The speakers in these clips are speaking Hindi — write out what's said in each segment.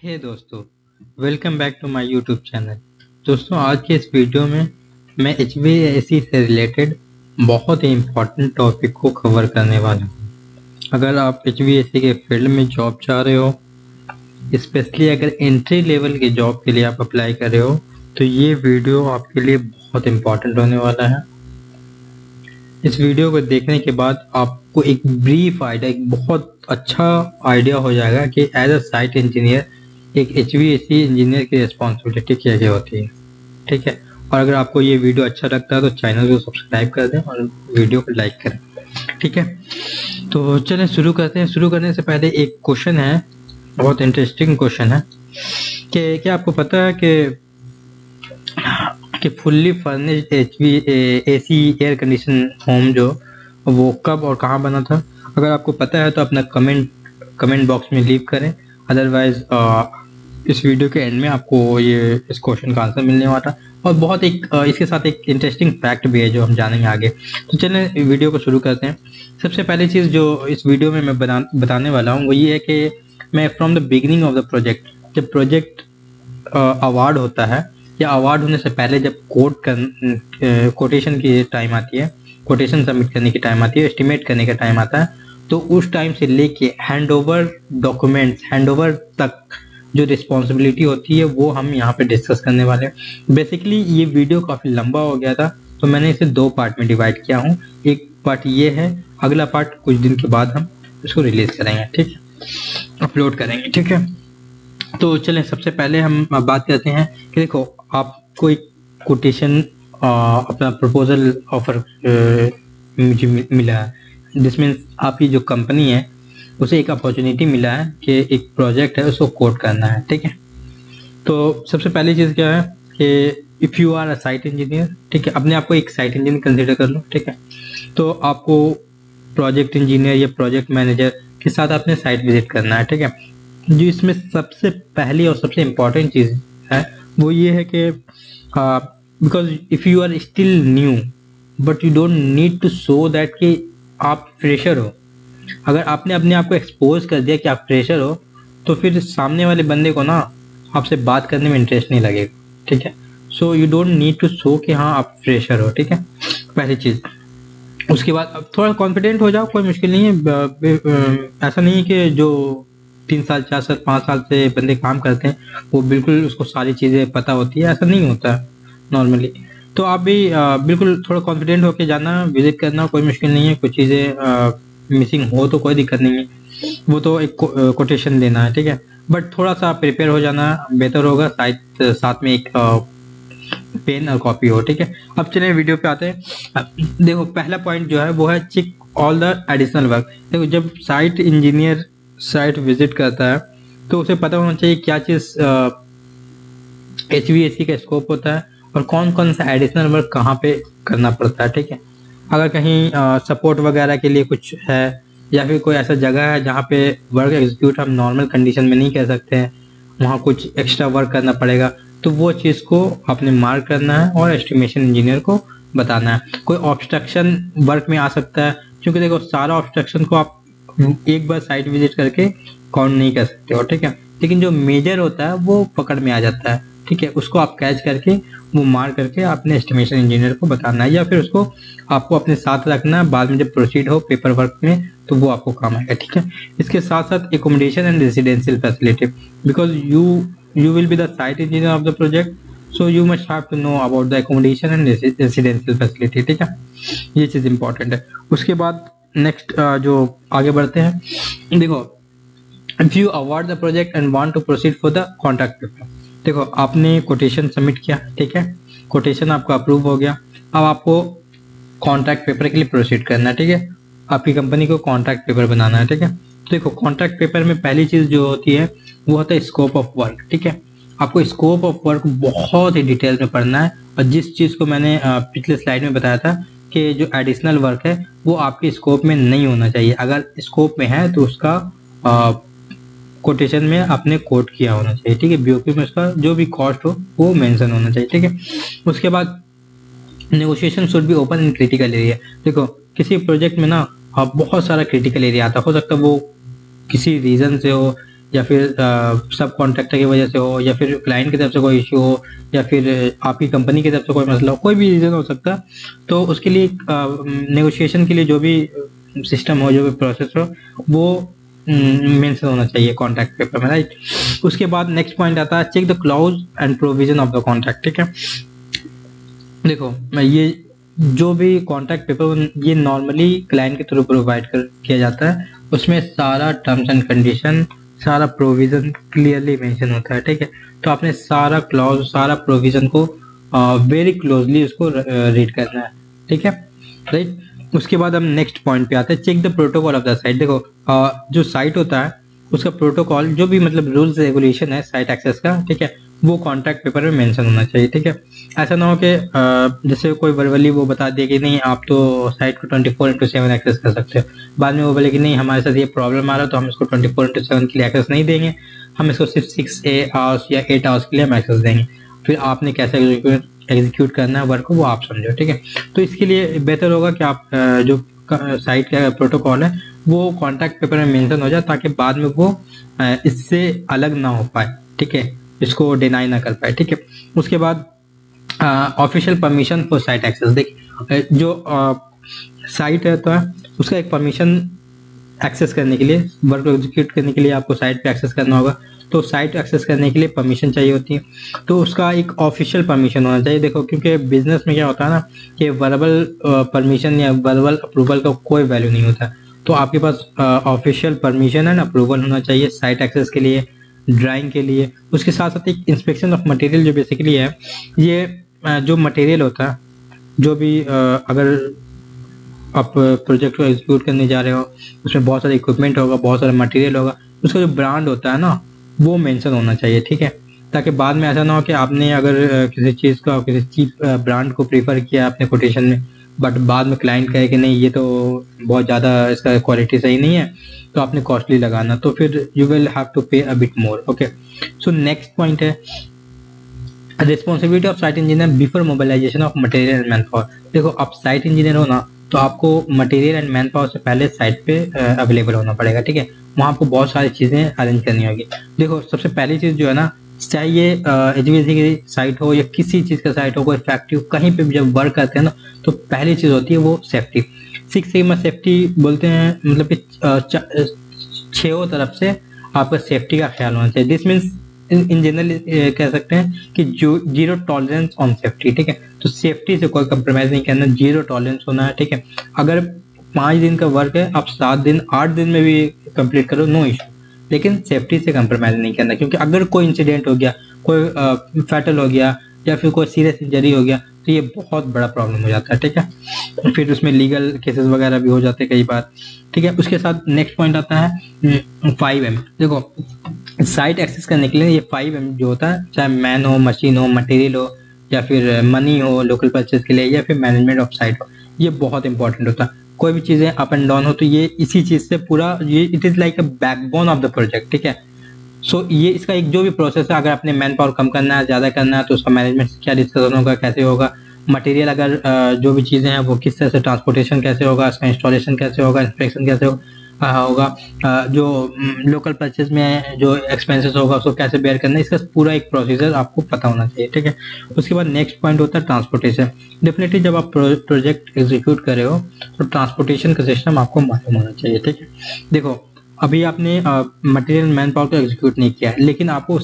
हे दोस्तों, welcome back to my YouTube channel. दोस्तों, आज के इस वीडियो में मैं एचवीएसी से रिलेटेड बहुत ही इम्पोर्टेंट टॉपिक को कवर करने वाला हूँ। अगर आप एचवीएसी के फील्ड में जॉब चाह रहे हो, स्पेशली अगर एंट्री लेवल के जॉब के लिए आप अप्लाई कर रहे हो, तो ये वीडियो आपके लिए बहुत इम्पोर्टेंट होने वाला है। इस वीडियो को देखने के बाद आपको एक ब्रीफ आइडिया, एक बहुत अच्छा आइडिया हो जाएगा कि एज अ साइट इंजीनियर एक एचवीएसी इंजीनियर की रिस्पॉन्सिबिलिटी क्या क्या होती है। ठीक है, और अगर आपको ये वीडियो अच्छा लगता है तो चैनल को सब्सक्राइब कर दें और वीडियो को लाइक करें। ठीक है, तो चलें शुरू करते हैं। शुरू करने से पहले एक क्वेश्चन है, बहुत इंटरेस्टिंग क्वेश्चन है कि क्या आपको पता है कि fully furnished AC air condition home जो वो कब और कहाँ बना था? अगर आपको पता है तो अपना कमेंट बॉक्स में लीव करें। अदरवाइज इस वीडियो के एंड में आपको ये इस क्वेश्चन का आंसर मिलने वाला है। और बहुत इसके साथ एक इंटरेस्टिंग फैक्ट भी है जो हम जानेंगे आगे। तो चलें वीडियो को शुरू करते हैं। सबसे पहली चीज़ जो इस वीडियो में मैं बताने वाला हूँ वो ये है कि मैं from the beginning of the project, जब प्रोजेक्ट अवार्ड होता है या अवार्ड होने से पहले जब कोटेशन की टाइम आती है, कोटेशन सबमिट करने की टाइम आती है, एस्टिमेट करने का टाइम आता है, तो उस टाइम से लेके हैंडओवर डॉक्यूमेंट्स, हैंडओवर तक जो रिस्पॉन्सिबिलिटी होती है वो हम यहाँ पे डिस्कस करने वाले हैं। बेसिकली ये वीडियो काफ़ी लंबा हो गया था तो मैंने इसे 2 पार्ट में डिवाइड किया हूँ। एक पार्ट ये है, अगला पार्ट कुछ दिन के बाद हम इसको रिलीज करेंगे। ठीक है, अपलोड करेंगे। ठीक है, तो चलें सबसे पहले हम बात करते हैं कि देखो आपको एक कोटेशन अपना प्रपोजल ऑफर मुझे मिला है। दिस मीन्स आपकी जो कंपनी है उसे एक अपॉर्चुनिटी मिला है कि एक प्रोजेक्ट है उसको कोड करना है। ठीक है, तो सबसे पहली चीज़ क्या है कि if you are a site engineer, ठीक है, अपने आप को एक साइट इंजीनियर कंसिडर कर लो। ठीक है, तो आपको प्रोजेक्ट इंजीनियर या प्रोजेक्ट मैनेजर के साथ अपने साइट विजिट करना है। ठीक है, जो इसमें सबसे पहली और सबसे इम्पॉर्टेंट चीज़ है वो ये है कि because if you are still new but you don't need to show that कि आप फ्रेशर हो। अगर आपने अपने आप को एक्सपोज कर दिया कि आप फ्रेशर हो तो फिर सामने वाले बंदे को ना आपसे बात करने में इंटरेस्ट नहीं लगेगा। ठीक है, so you don't need to show कि हाँ आप फ्रेशर हो। ठीक है, पहली चीज़। उसके बाद अब थोड़ा कॉन्फिडेंट हो जाओ, कोई मुश्किल नहीं है। ऐसा नहीं है कि जो 3 साल 4 साल 5 साल से बंदे काम करते हैं वो बिल्कुल उसको सारी चीज़ें पता होती है, ऐसा नहीं होता है नॉर्मली। तो आप भी बिल्कुल थोड़ा कॉन्फिडेंट होके जाना, विजिट करना, कोई मुश्किल नहीं है। कुछ चीज़ें मिसिंग हो तो कोई दिक्कत नहीं है, वो तो एक कोटेशन देना है। ठीक है, बट थोड़ा सा प्रिपेयर हो जाना बेहतर होगा, साथ में एक पेन और कॉपी हो। ठीक है, अब चलिए वीडियो पे आते हैं। देखो पहला पॉइंट जो है वो है check all the additional work. देखो जब साइट इंजीनियर साइट विजिट करता है तो उसे पता होना चाहिए क्या चीज़ एचवीएसी का स्कोप होता है और कौन कौन सा एडिशनल वर्क कहाँ पे करना पड़ता है। ठीक है, अगर कहीं सपोर्ट वगैरह के लिए कुछ है या फिर कोई ऐसा जगह है जहाँ पे वर्क एग्जीक्यूट हम नॉर्मल कंडीशन में नहीं कर सकते हैं, वहाँ कुछ एक्स्ट्रा वर्क करना पड़ेगा, तो वो चीज़ को आपने मार्क करना है और एस्टिमेशन इंजीनियर को बताना है। कोई ऑब्स्ट्रक्शन वर्क में आ सकता है, क्योंकि देखो सारा ऑब्स्ट्रक्शन को आप एक बार साइट विजिट करके काउंट नहीं कर सकते हो। ठीक है, लेकिन जो मेजर होता है वो पकड़ में आ जाता है। ठीक है, उसको आप कैच करके वो मार्क करके अपने एस्टिमेशन इंजीनियर को बताना है या फिर उसको आपको अपने साथ रखना है, बाद में जब प्रोसीड हो पेपर वर्क में तो वो आपको काम आएगा। ठीक है, इसके साथ साथ accommodation and residential facility, because you will be the site engineer of the project, so you must have to know about the accommodation and residential facility। ठीक है, ये चीज़ इंपॉर्टेंट है। उसके बाद नेक्स्ट जो आगे बढ़ते हैं, देखो if you award the project and want to proceed for the contract paper. देखो आपने कोटेशन सबमिट किया, ठीक है, कोटेशन आपका अप्रूव हो गया, अब आपको कॉन्ट्रैक्ट पेपर के लिए प्रोसीड करना है। ठीक है, आपकी कंपनी को कॉन्ट्रैक्ट पेपर बनाना है। ठीक है, तो देखो कॉन्ट्रैक्ट पेपर में पहली चीज़ जो होती है वो होता है स्कोप ऑफ वर्क। ठीक है, आपको स्कोप ऑफ वर्क बहुत ही डिटेल में पढ़ना है, और जिस चीज़ को मैंने पिछले स्लाइड में बताया था कि जो एडिशनल वर्क है वो आपके स्कोप में नहीं होना चाहिए। अगर स्कोप में है तो उसका कोटेशन में आपने कोट किया होना चाहिए। ठीक है, बीओक्यू में उसका जो भी कॉस्ट हो वो मेंशन होना चाहिए। ठीक है, उसके बाद negotiation should be open in critical area. देखो किसी प्रोजेक्ट में ना बहुत सारा क्रिटिकल एरिया आता हो सकता है वो किसी रीज़न से हो या फिर सब कॉन्ट्रैक्टर की वजह से हो, या फिर क्लाइंट की तरफ से कोई इश्यू हो, या फिर आपकी कंपनी की तरफ से कोई मसला हो, कोई भी रीज़न हो सकता है। तो उसके लिए नेगोशिएशन के लिए जो भी सिस्टम हो, जो भी प्रोसेस हो, वो मेंशन होना चाहिए कॉन्ट्रैक्ट पेपर में, राइट। उसके बाद नेक्स्ट पॉइंट आता है check the clause and provision of the contract. ठीक है, देखो मैं ये जो भी कॉन्ट्रैक्ट पेपर ये नॉर्मली क्लाइंट के थ्रू प्रोवाइड कर किया जाता है, उसमें सारा टर्म्स एंड कंडीशन, सारा प्रोविजन क्लियरली मेंशन होता है। ठीक है, तो आपने सारा क्लॉज, सारा प्रोविजन को वेरी क्लोजली उसको रीड करना है। ठीक है, राइट। उसके बाद हम नेक्स्ट पॉइंट पे आते हैं, check the protocol of the site. देखो जो साइट होता है उसका प्रोटोकॉल, जो भी मतलब रूल्स रेगुलेशन है साइट एक्सेस का, ठीक है, वो कॉन्ट्रैक्ट पेपर में मेंशन होना चाहिए। ठीक है, ऐसा ना हो कि जैसे कोई वर्बली वो बता दिए कि नहीं आप तो साइट को 24/7 एक्सेस कर सकते हो, बाद में वो बोले कि नहीं हमारे साथ ये प्रॉब्लम आ रहा है तो हम इसको 24/7 के लिए एक्सेस नहीं देंगे, हम इसको सिर्फ 6 आवर्स या 8 आवर्स के लिए हम एक्सेस देंगे। फिर आपने कैसे एग्जीक्यूट करना है वर्क को वो आप समझो। ठीक है, तो इसके लिए बेहतर होगा कि आप जो साइट का प्रोटोकॉल है वो कॉन्ट्रैक्ट पेपर में मेंशन हो जाए, ताकि बाद में वो इससे अलग ना हो पाए। ठीक है, इसको डिनाई ना कर पाए। ठीक है, उसके बाद official permission for site access. देखिए जो साइट है तो उसका एक परमिशन एक्सेस करने के लिए, वर्क को एग्जीक्यूट करने के लिए आपको साइट पे एक्सेस करना होगा, तो साइट एक्सेस करने के लिए परमिशन चाहिए होती है, तो उसका एक ऑफिशियल परमिशन होना चाहिए। देखो क्योंकि बिजनेस में क्या होता है ना कि वर्बल परमिशन या वर्बल अप्रूवल का कोई वैल्यू नहीं होता, तो आपके पास ऑफिशियल परमिशन एंड अप्रूवल होना चाहिए साइट एक्सेस के लिए, ड्राइंग के लिए। उसके साथ साथ एक इंस्पेक्शन ऑफ मटेरियल जो बेसिकली है, ये जो मटेरियल होता है, जो भी अगर आप प्रोजेक्ट को एग्जीक्यूट करने जा रहे हो, उसमें बहुत सारे इक्विपमेंट होगा, बहुत सारा मटेरियल होगा, उसका जो ब्रांड होता है ना वो मेंशन होना चाहिए। ठीक है, ताकि बाद में ऐसा ना हो कि आपने अगर किसी चीज़ का, किसी चीप ब्रांड को प्रीफर किया अपने कोटेशन में, बट बाद में क्लाइंट कहे कि नहीं ये तो बहुत ज़्यादा इसका क्वालिटी सही नहीं है, तो आपने कॉस्टली लगाना, तो फिर you will have to pay a bit more. Okay, so next point है responsibility of site engineer before mobilisation of material and man power. देखो आप साइट इंजीनियर हो ना, तो आपको मटेरियल एंड मैन पावर से पहले साइट पे अवेलेबल होना पड़ेगा। ठीक है, वहाँ आपको बहुत सारी चीज़ें अरेंज करनी होगी। देखो सबसे पहली चीज़ जो है ना, चाहे ये एचवीएसी की साइट हो या किसी चीज़ का साइट हो, कोई फैक्ट्री हो, कहीं पे भी जब वर्क करते हैं ना, तो पहली चीज़ होती है वो सेफ्टी। सिक्स सिग्मा सेफ्टी बोलते हैं, मतलब कि छह तरफ से आपका सेफ्टी का ख्याल होना चाहिए। दिस मीन्स इन जनरल कह सकते हैं कि जो जीरो टॉलरेंस ऑन सेफ्टी। ठीक है, तो सेफ्टी से कोई कंप्रोमाइज नहीं करना, जीरो टॉलरेंस होना है। ठीक है, अगर 5 दिन का वर्क है आप 7 दिन 8 दिन में भी कंप्लीट करो, नो इशू, लेकिन सेफ्टी से कंप्रोमाइज नहीं करना, क्योंकि अगर कोई इंसिडेंट हो गया, कोई फैटल हो गया या फिर कोई सीरियस इंजरी हो गया, तो ये बहुत बड़ा प्रॉब्लम हो जाता है। ठीक है, फिर उसमें लीगल केसेस वगैरह भी हो जाते हैं कई बार। ठीक है, उसके साथ नेक्स्ट पॉइंट आता है 5M। देखो साइट एक्सेस करने के लिए ये 5M जो होता है, चाहे मैन हो, मशीन हो, मटेरियल हो, या फिर मनी हो लोकल परचेज के लिए, या फिर मैनेजमेंट ऑफ साइट हो, ये बहुत इंपॉर्टेंट होता है। कोई भी चीज़ें अप एंड डाउन हो तो ये इसी चीज़ से पूरा, ये it is like a backbone of the project. ठीक है, सो ये इसका एक जो भी प्रोसेस है, अगर आपने मैन पावर कम करना है, ज़्यादा करना है, तो उसका मैनेजमेंट क्या डिस्कशन होगा, कैसे होगा, मटेरियल अगर जो भी चीज़ें हैं वो किस तरह से ट्रांसपोर्टेशन कैसे होगा, इसका इंस्टॉलेशन कैसे होगा, इंस्पेक्शन कैसे होगा, जो लोकल परचेज में जो एक्सपेंसेस होगा उसको कैसे बेयर करना है, इसका पूरा एक प्रोसीजर आपको पता होना चाहिए। ठीक है, उसके बाद नेक्स्ट पॉइंट होता है ट्रांसपोर्टेशन। डेफिनेटली जब आप प्रोजेक्ट एग्जीक्यूट कर रहे हो तो ट्रांसपोर्टेशन का सिस्टम आपको मालूम होना चाहिए। ठीक है, देखो अभी आपने मटेरियल मैन पावर को एग्जीक्यूट नहीं किया है, लेकिन आपको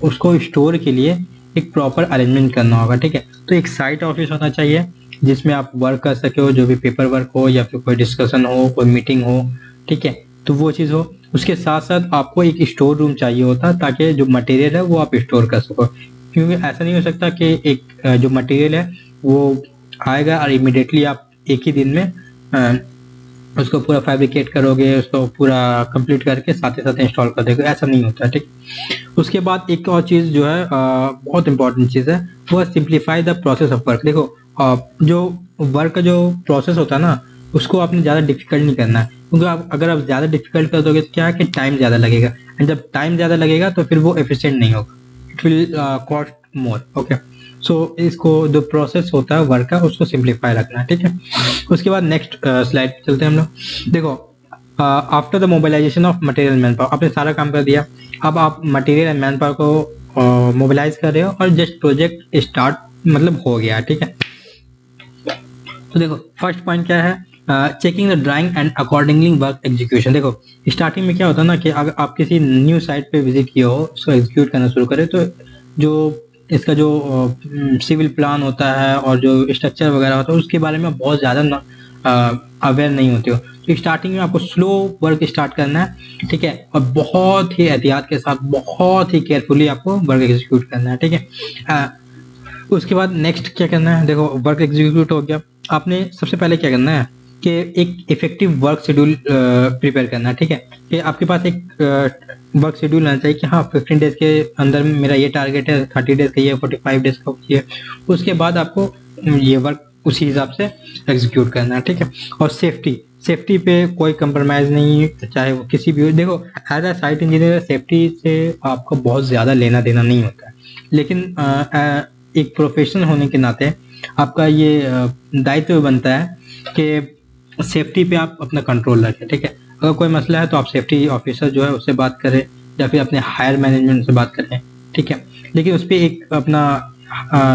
उसको स्टोर के लिए एक प्रॉपर अरेंजमेंट करना होगा। ठीक है, तो एक साइट ऑफिस होना चाहिए जिसमें आप वर्क कर सके हो, जो भी पेपर वर्क हो या फिर कोई डिस्कशन हो, कोई मीटिंग हो। ठीक है, तो वो चीज़ हो। उसके साथ साथ आपको एक स्टोर रूम चाहिए होता है, ताकि जो मटेरियल है वो आप स्टोर कर सको, क्योंकि ऐसा नहीं हो सकता कि एक जो मटेरियल है वो आएगा और इमिडिएटली आप एक ही दिन में उसको पूरा फैब्रिकेट करोगे, उसको पूरा कंप्लीट करके साथ ही साथ इंस्टॉल कर दोगे, ऐसा नहीं होता है। ठीक, उसके बाद एक और चीज़ जो है बहुत इंपॉर्टेंट चीज़ है, वो है simplify the process of work. देखो जो वर्क का जो प्रोसेस होता है ना, उसको आपने ज़्यादा डिफिकल्ट नहीं करना है, क्योंकि अगर आप ज़्यादा डिफिकल्ट कर दोगे तो क्या है कि टाइम ज़्यादा लगेगा, एंड जब टाइम ज़्यादा लगेगा तो फिर वो एफिशिएंट नहीं होगा, it will cost more. Okay, so इसको जो प्रोसेस होता है वर्क का उसको सिंप्लीफाई रखना है। ठीक है, उसके बाद नेक्स्ट स्लाइड चलते हैं हम लोग। देखो after the mobilization of material manpower, आपने सारा काम कर दिया, अब आप मटेरियल एंड मैन पावर को मोबिलाइज कर रहे हो और जस्ट प्रोजेक्ट स्टार्ट मतलब हो गया, ठीक है। तो देखो फर्स्ट पॉइंट क्या है, checking the drawing and accordingly work execution. देखो स्टार्टिंग में क्या होता है ना कि अगर आप किसी न्यू साइट पे विजिट किए हो, उसको एग्जीक्यूट करना शुरू करें, तो जो इसका जो सिविल प्लान होता है और जो स्ट्रक्चर वगैरह होता है उसके बारे में बहुत ज़्यादा अवेयर नहीं होते हो, तो स्टार्टिंग में आपको स्लो वर्क स्टार्ट करना है, ठीक है, और बहुत ही एहतियात के साथ बहुत ही केयरफुली आपको वर्क एग्जीक्यूट करना है, ठीक है। उसके बाद नेक्स्ट क्या करना है, देखो वर्क एग्जीक्यूट हो गया, आपने सबसे पहले क्या करना है कि एक इफेक्टिव वर्क शेड्यूल प्रिपेयर करना है, ठीक है, कि आपके पास एक वर्क शेड्यूल होना चाहिए कि हाँ 15 डेज के अंदर मेरा ये टारगेट है, 30 डेज का ये, 45 डेज का ये, उसके बाद आपको ये वर्क उसी हिसाब से एग्जीक्यूट करना है, ठीक है। और सेफ्टी पे कोई कंप्रोमाइज नहीं, चाहे वो किसी भी हो। देखो as a site engineer safety से आपको बहुत ज़्यादा लेना देना नहीं होता है, लेकिन एक प्रोफेशनल होने के नाते आपका ये दायित्व बनता है कि सेफ्टी पे आप अपना कंट्रोल रखें, ठीक है। अगर कोई मसला है तो आप सेफ्टी ऑफिसर जो है उससे बात करें या फिर अपने हायर मैनेजमेंट से बात करें, ठीक है, लेकिन उस पर एक अपना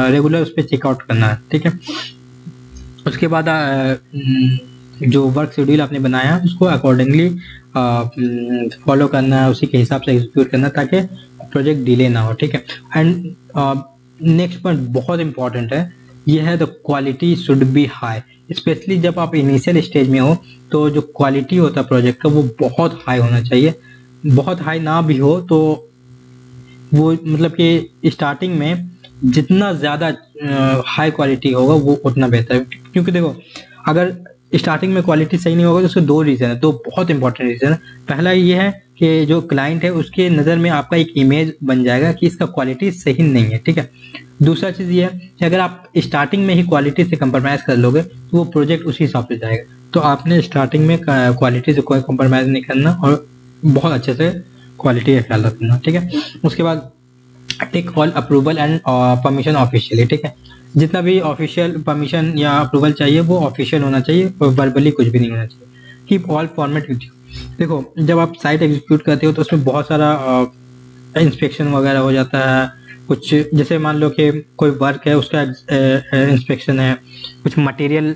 रेगुलर उस पर चेकआउट करना है, ठीक है। उसके बाद जो वर्क शेड्यूल आपने बनाया उसको अकॉर्डिंगली फॉलो करना है, उसी के हिसाब से एग्जीक्यूट करना है ताकि प्रोजेक्ट डिले ना हो, ठीक है। एंड नेक्स्ट पॉइंट बहुत इंपॉर्टेंट है, ये है the quality should be high, specially जब आप इनिशियल स्टेज में हो तो जो क्वालिटी होता है प्रोजेक्ट का वो बहुत हाई होना चाहिए। बहुत हाई ना भी हो तो वो मतलब कि स्टार्टिंग में जितना ज़्यादा हाई क्वालिटी होगा वो उतना बेहतर है, क्योंकि देखो अगर स्टार्टिंग में क्वालिटी सही नहीं होगा तो उसके दो रीज़न है, दो बहुत इंपॉर्टेंट रीज़न है। पहला ये है कि जो क्लाइंट है उसके नज़र में आपका एक इमेज बन जाएगा कि इसका क्वालिटी सही नहीं है, ठीक है। दूसरा चीज़ ये है कि अगर आप स्टार्टिंग में ही क्वालिटी से कंप्रोमाइज़ कर लोगे तो वो प्रोजेक्ट उसी हिसाब से जाएगा, तो आपने स्टार्टिंग में क्वालिटी से कोई कंप्रोमाइज़ नहीं करना और बहुत अच्छे से क्वालिटी का ख्याल रखना, ठीक है। उसके बाद take all approval and permission officially, ठीक है, जितना भी ऑफिशियल परमिशन या अप्रूवल चाहिए वो ऑफिशियल होना चाहिए, वर्बली कुछ भी नहीं होना चाहिए। Keep all format with you. देखो जब आप साइट एग्जीक्यूट करते हो तो उसमें बहुत सारा इंस्पेक्शन वगैरह हो जाता है, कुछ जैसे मान लो कि कोई वर्क है उसका इंस्पेक्शन है, कुछ मटेरियल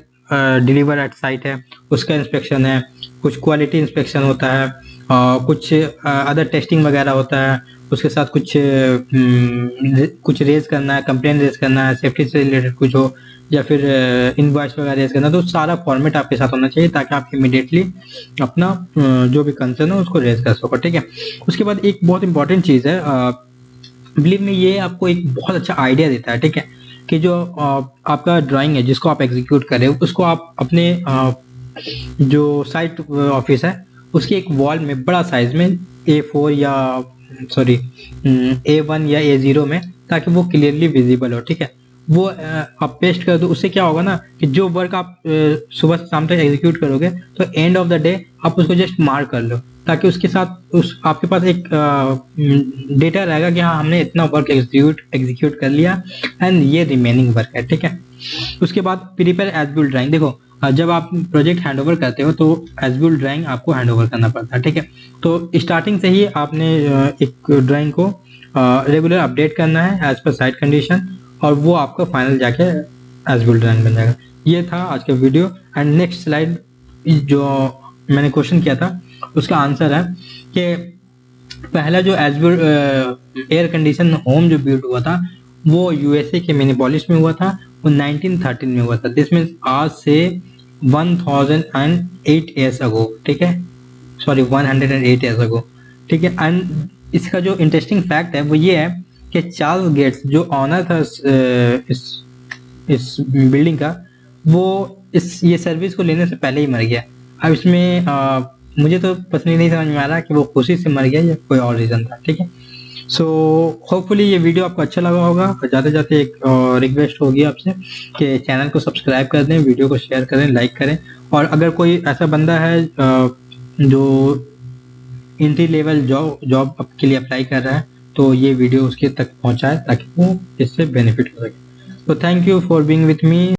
डिलीवर एट साइट है उसका इंस्पेक्शन है, कुछ क्वालिटी इंस्पेक्शन होता है, कुछ अदर टेस्टिंग वगैरह होता है, उसके साथ कुछ रेज करना है, कंप्लेन रेज करना है, सेफ्टी से रिलेटेड कुछ हो या फिर इनवॉइस वगैरह रेज करना, तो सारा फॉर्मेट आपके साथ होना चाहिए ताकि आप इमीडिएटली अपना जो भी कंसर्न है उसको रेज कर सको, ठीक है। उसके बाद एक बहुत इंपॉर्टेंट चीज़ है, बिलीव में ये आपको एक बहुत अच्छा आइडिया देता है, ठीक है, कि जो आपका ड्राइंग है जिसको आप एग्जीक्यूट कर रहे हो उसको आप अपने जो साइट ऑफिस है उसकी एक वॉल में बड़ा साइज में A4 या सॉरी A1 या A0 में, ताकि वो क्लियरली विजिबल हो, ठीक है। वो आप पेस्ट कर दो, उससे क्या होगा ना कि जो वर्क आप सुबह से शाम तक एग्जीक्यूट करोगे तो एंड ऑफ द डे आप उसको जस्ट मार्क कर लो, ताकि उसके साथ उस आपके पास एक डेटा रहेगा कि हाँ हमने इतना वर्क एग्जीक्यूट कर लिया एंड ये रिमेनिंग वर्क है, ठीक है। उसके बाद प्रिपेयर एज बिल्ड ड्राइंग। देखो जब आप प्रोजेक्ट हैंडओवर करते हो तो एज बिल्ड ड्राइंग आपको हैंडओवर करना पड़ता है, ठीक है। तो स्टार्टिंग से ही आपने एक ड्राइंग को रेगुलर अपडेट करना है एज पर साइट कंडीशन, और वो आपका फाइनल जाके एज बिल्ड ड्राइंग बन जाएगा। ये था आज का वीडियो। एंड नेक्स्ट स्लाइड जो मैंने क्वेश्चन किया था उसका आंसर है कि पहला जो as build air condition home जो बिल्ड हुआ था वो यूएसए के मिनिपोलिस में हुआ था, वो 1913 में हुआ था। दिस मीन्स आज से 1008 ईयर्स अगो, ठीक है, सॉरी 108 ईयर्स अगो, ठीक है। एंड इसका जो इंटरेस्टिंग फैक्ट है वो ये है कि चार्ल्स गेट्स जो ऑनर था इस बिल्डिंग का, वो ये सर्विस को लेने से पहले ही मर गया। अब इसमें मुझे तो पर्सनली नहीं समझ में आ रहा कि वो खुशी से मर गया या कोई और रीज़न था, ठीक है। सो होपफुली ये वीडियो आपको अच्छा लगा होगा। जाते जाते एक रिक्वेस्ट होगी आपसे कि चैनल को सब्सक्राइब कर दें, वीडियो को शेयर करें, लाइक करें, और अगर कोई ऐसा बंदा है जो एंट्री लेवल जॉब के लिए अप्लाई कर रहा है तो ये वीडियो उसके तक पहुंचाए ताकि वो इससे बेनिफिट हो सके। तो thank you for being with me.